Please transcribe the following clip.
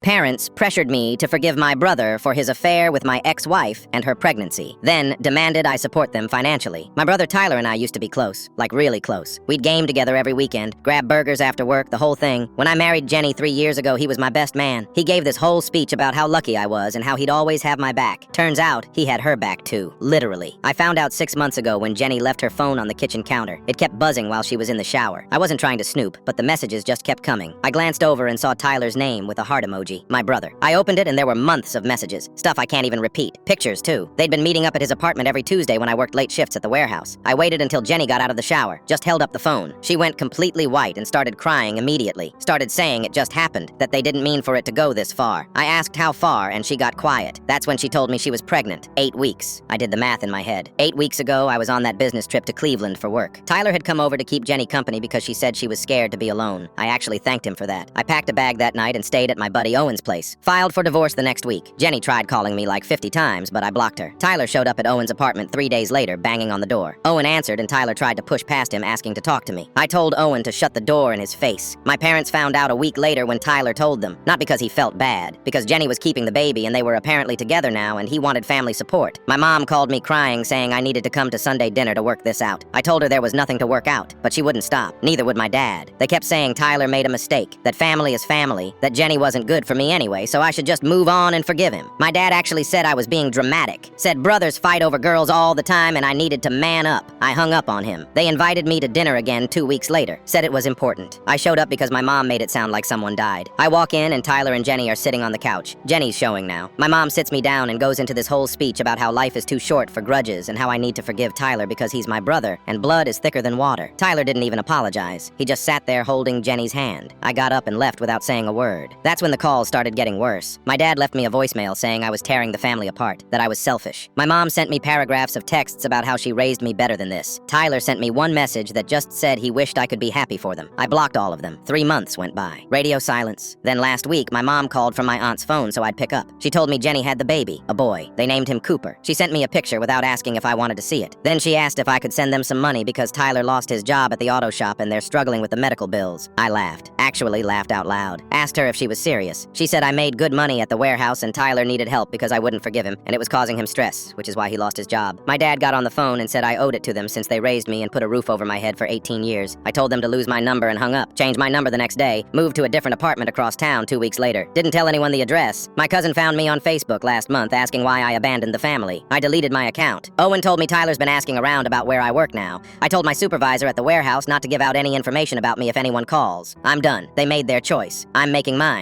Parents pressured me to forgive my brother for his affair with my ex-wife and her pregnancy, then demanded I support them financially. My brother Tyler and I used to be close, like really close. We'd game together every weekend, grab burgers after work, the whole thing. When I married Jenny 3 years ago, he was my best man. He gave this whole speech about how lucky I was and how he'd always have my back. Turns out, he had her back too, literally. I found out 6 months ago when Jenny left her phone on the kitchen counter. It kept buzzing while she was in the shower. I wasn't trying to snoop, but the messages just kept coming. I glanced over and saw Tyler's name with a heart emoji. My brother. I opened it and there were months of messages. Stuff I can't even repeat. Pictures, too. They'd been meeting up at his apartment every Tuesday when I worked late shifts at the warehouse. I waited until Jenny got out of the shower, just held up the phone. She went completely white and started crying immediately. Started saying it just happened, that they didn't mean for it to go this far. I asked how far and she got quiet. That's when she told me she was pregnant. 8 weeks. I did the math in my head. 8 weeks ago, I was on that business trip to Cleveland for work. Tyler had come over to keep Jenny company because she said she was scared to be alone. I actually thanked him for that. I packed a bag that night and stayed at my buddy Owen's place. Filed for divorce the next week. Jenny tried calling me like 50 times, but I blocked her. Tyler showed up at Owen's apartment 3 days later, banging on the door. Owen answered and Tyler tried to push past him, asking to talk to me. I told Owen to shut the door in his face. My parents found out a week later when Tyler told them. Not because he felt bad, because Jenny was keeping the baby and they were apparently together now and he wanted family support. My mom called me crying, saying I needed to come to Sunday dinner to work this out. I told her there was nothing to work out, but she wouldn't stop. Neither would my dad. They kept saying Tyler made a mistake, that family is family, that Jenny wasn't good for me anyway, so I should just move on and forgive him. My dad actually said I was being dramatic. Said brothers fight over girls all the time and I needed to man up. I hung up on him. They invited me to dinner again 2 weeks later. Said it was important. I showed up because my mom made it sound like someone died. I walk in and Tyler and Jenny are sitting on the couch. Jenny's showing now. My mom sits me down and goes into this whole speech about how life is too short for grudges and how I need to forgive Tyler because he's my brother and blood is thicker than water. Tyler didn't even apologize. He just sat there holding Jenny's hand. I got up and left without saying a word. That's when the calls started getting worse. My dad left me a voicemail saying I was tearing the family apart, that I was selfish. My mom sent me paragraphs of texts about how she raised me better than this. Tyler sent me one message that just said he wished I could be happy for them. I blocked all of them. 3 months went by. Radio silence. Then last week, my mom called from my aunt's phone so I'd pick up. She told me Jenny had the baby, a boy. They named him Cooper. She sent me a picture without asking if I wanted to see it. Then she asked if I could send them some money because Tyler lost his job at the auto shop and they're struggling with the medical bills. I laughed. Actually laughed out loud. Asked her if she was serious. She said I made good money at the warehouse and Tyler needed help because I wouldn't forgive him, and it was causing him stress, which is why he lost his job. My dad got on the phone and said I owed it to them since they raised me and put a roof over my head for 18 years. I told them to lose my number and hung up. Changed my number the next day. Moved to a different apartment across town 2 weeks later. Didn't tell anyone the address. My cousin found me on Facebook last month asking why I abandoned the family. I deleted my account. Owen told me Tyler's been asking around about where I work now. I told my supervisor at the warehouse not to give out any information about me if anyone calls. I'm done. They made their choice. I'm making mine.